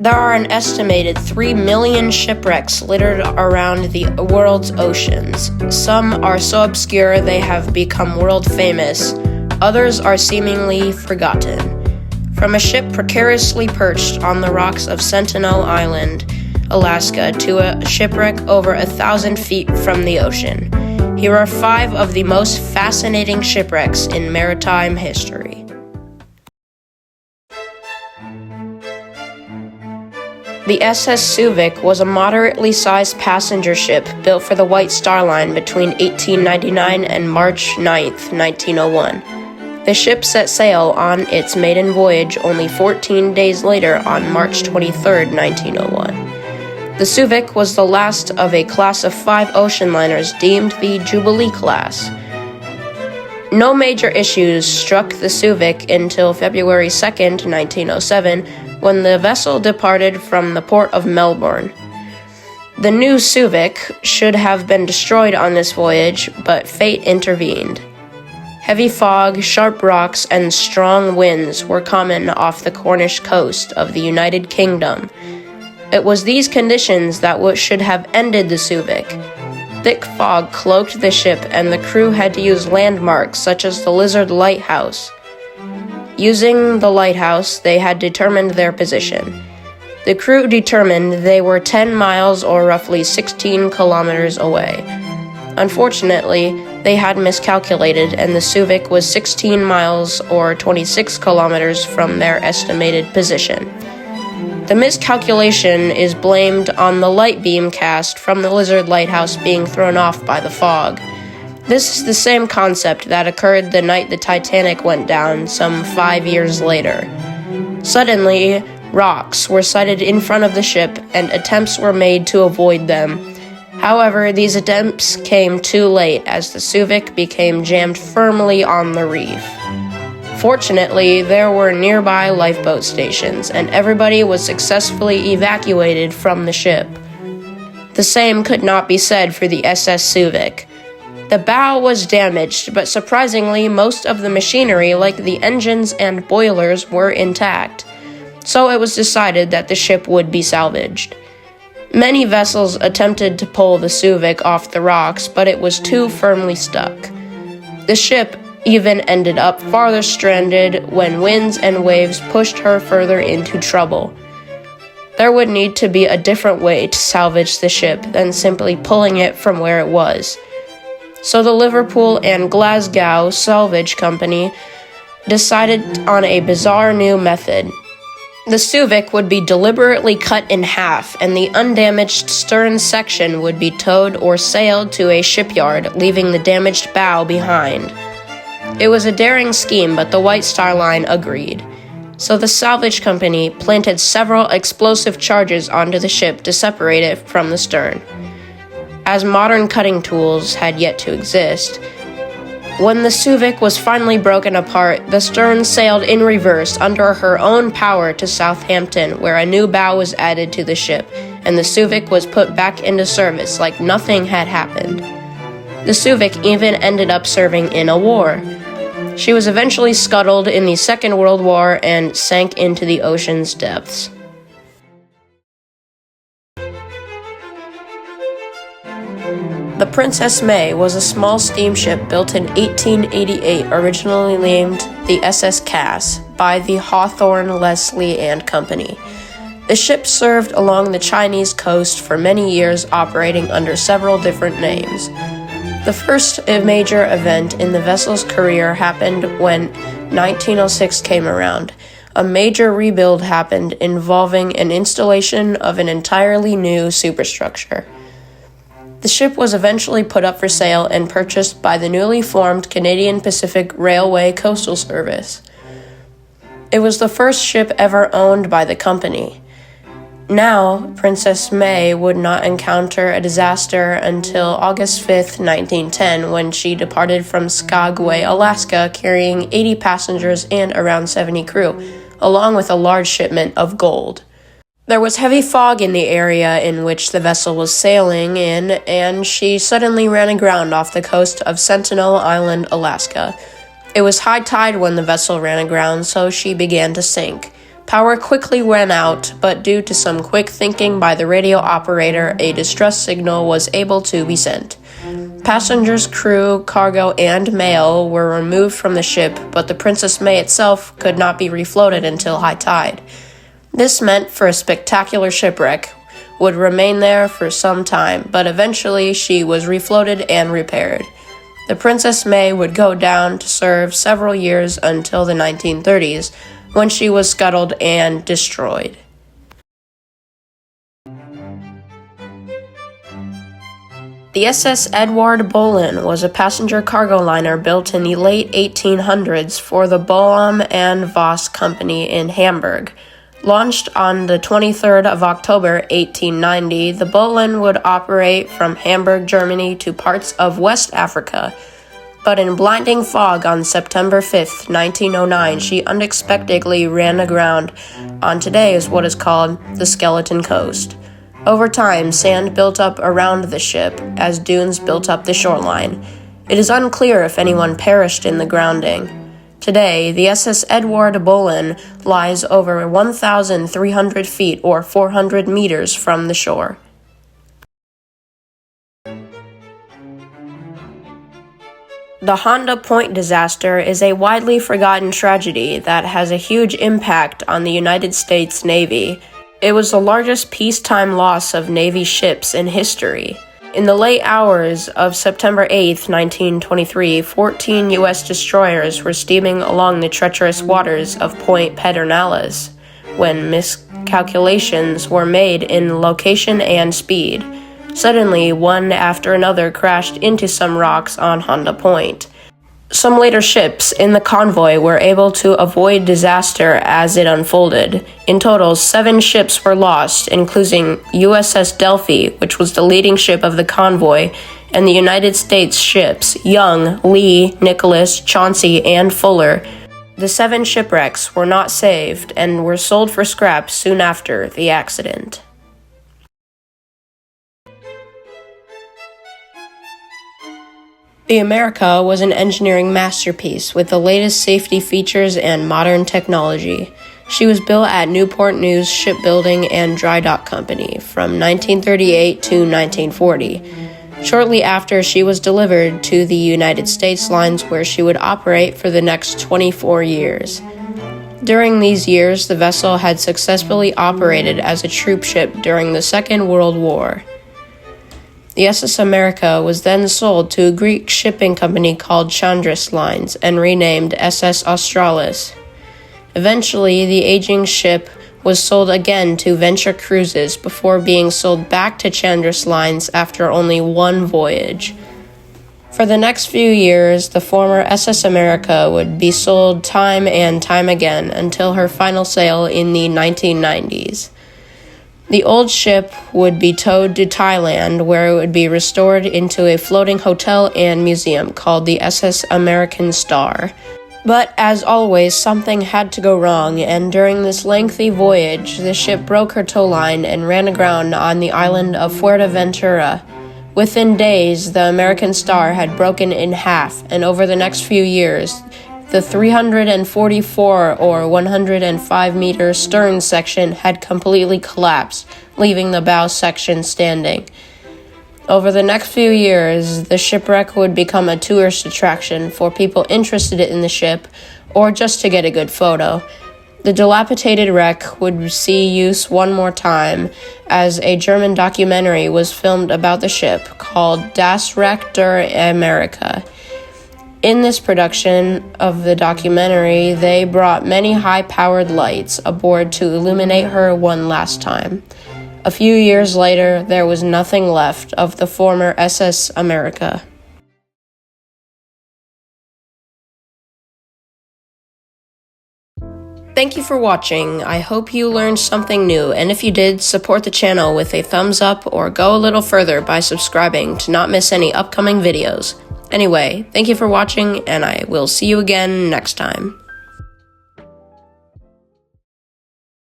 There are an estimated 3 million shipwrecks littered around the world's oceans. Some are so obscure they have become world famous. Others are seemingly forgotten. From a ship precariously perched on the rocks of Sentinel Island, Alaska, to a shipwreck over 1,000 feet from the ocean. Here are 5 of the most fascinating shipwrecks in maritime history. The SS Subic was a moderately sized passenger ship built for the White Star Line between 1899 and March 9, 1901. The ship set sail on its maiden voyage only 14 days later on March 23, 1901. The Subic was the last of a class of 5 ocean liners deemed the Jubilee class. No major issues struck the Subic until February 2, 1907, when the vessel departed from the port of Melbourne. The new Subic should have been destroyed on this voyage, but fate intervened. Heavy fog, sharp rocks, and strong winds were common off the Cornish coast of the United Kingdom. It was these conditions that should have ended the Subic. Thick fog cloaked the ship, and the crew had to use landmarks such as the Lizard Lighthouse. Using the lighthouse, they had determined their position. The crew determined they were 10 miles or roughly 16 kilometers away. Unfortunately, they had miscalculated, and the Subic was 16 miles or 26 kilometers from their estimated position. The miscalculation is blamed on the light beam cast from the Lizard Lighthouse being thrown off by the fog. This is the same concept that occurred the night the Titanic went down some 5 years later. Suddenly, rocks were sighted in front of the ship, and attempts were made to avoid them. However, these attempts came too late as the Subic became jammed firmly on the reef. Fortunately, there were nearby lifeboat stations, and everybody was successfully evacuated from the ship. The same could not be said for the SS Subic. The bow was damaged, but surprisingly, most of the machinery, like the engines and boilers, were intact. So it was decided that the ship would be salvaged. Many vessels attempted to pull the Subic off the rocks, but it was too firmly stuck. The ship even ended up farther stranded when winds and waves pushed her further into trouble. There would need to be a different way to salvage the ship than simply pulling it from where it was. So the Liverpool and Glasgow Salvage Company decided on a bizarre new method. The Subic would be deliberately cut in half, and the undamaged stern section would be towed or sailed to a shipyard, leaving the damaged bow behind. It was a daring scheme, but the White Star Line agreed. So the salvage company planted several explosive charges onto the ship to separate it from the stern. As modern cutting tools had yet to exist, when the Subic was finally broken apart, the stern sailed in reverse under her own power to Southampton, where a new bow was added to the ship, and the Subic was put back into service like nothing had happened. The Subic even ended up serving in a war. She was eventually scuttled in the Second World War and sank into the ocean's depths. The Princess May was a small steamship built in 1888, originally named the SS Cass by the Hawthorne, Leslie and Company. The ship served along the Chinese coast for many years, operating under several different names. The first major event in the vessel's career happened when 1906 came around. A major rebuild happened involving an installation of an entirely new superstructure. The ship was eventually put up for sale and purchased by the newly formed Canadian Pacific Railway Coastal Service. It was the first ship ever owned by the company. Now, Princess May would not encounter a disaster until August 5, 1910, when she departed from Skagway, Alaska, carrying 80 passengers and around 70 crew, along with a large shipment of gold. There was heavy fog in the area in which the vessel was sailing in, and she suddenly ran aground off the coast of Sentinel Island, Alaska. It was high tide when the vessel ran aground, so she began to sink. Power quickly ran out, but due to some quick thinking by the radio operator, a distress signal was able to be sent. Passengers, crew, cargo, and mail were removed from the ship, but the Princess May itself could not be refloated until high tide. This meant for a spectacular shipwreck would remain there for some time, but eventually she was refloated and repaired. The Princess May would go down to serve several years until the 1930s, when she was scuttled and destroyed. The SS Edward Boleyn was a passenger cargo liner built in the late 1800s for the Boehm and Voss Company in Hamburg. Launched on the 23rd of October 1890, the Boleyn would operate from Hamburg, Germany to parts of West Africa. But in blinding fog on September 5, 1909, she unexpectedly ran aground on today is what is called the Skeleton Coast. Over time, sand built up around the ship as dunes built up the shoreline. It is unclear if anyone perished in the grounding. Today, the SS Edward Boleyn lies over 1,300 feet or 400 meters from the shore. The Honda Point disaster is a widely forgotten tragedy that has a huge impact on the United States Navy. It was the largest peacetime loss of Navy ships in history. In the late hours of September 8, 1923, 14 U.S. destroyers were steaming along the treacherous waters of Point Pedernales when miscalculations were made in location and speed. Suddenly, one after another crashed into some rocks on Honda Point. Some later ships in the convoy were able to avoid disaster as it unfolded. In total, 7 ships were lost, including USS Delphi, which was the leading ship of the convoy, and the United States ships Young, Lee, Nicholas, Chauncey, and Fuller. The 7 shipwrecks were not saved and were sold for scrap soon after the accident. The America was an engineering masterpiece with the latest safety features and modern technology. She was built at Newport News Shipbuilding and Dry Dock Company from 1938 to 1940. Shortly after, she was delivered to the United States lines where she would operate for the next 24 years. During these years, the vessel had successfully operated as a troop ship during the Second World War. The SS America was then sold to a Greek shipping company called Chandris Lines and renamed SS Australis. Eventually, the aging ship was sold again to Venture Cruises before being sold back to Chandris Lines after only one voyage. For the next few years, the former SS America would be sold time and time again until her final sale in the 1990s. The old ship would be towed to Thailand, where it would be restored into a floating hotel and museum called the SS American Star. But as always, something had to go wrong, and during this lengthy voyage, the ship broke her towline and ran aground on the island of Fuerteventura. Within days, the American Star had broken in half, and over the next few years, the 344 or 105-meter stern section had completely collapsed, leaving the bow section standing. Over the next few years, the shipwreck would become a tourist attraction for people interested in the ship or just to get a good photo. The dilapidated wreck would see use one more time, as a German documentary was filmed about the ship called Das Wreck der Amerika. In this production of the documentary, they brought many high-powered lights aboard to illuminate her one last time. A few years later, there was nothing left of the former SS America. Thank you for watching. I hope you learned something new, and if you did, support the channel with a thumbs up or go a little further by subscribing to not miss any upcoming videos. Anyway, thank you for watching, and I will see you again next time.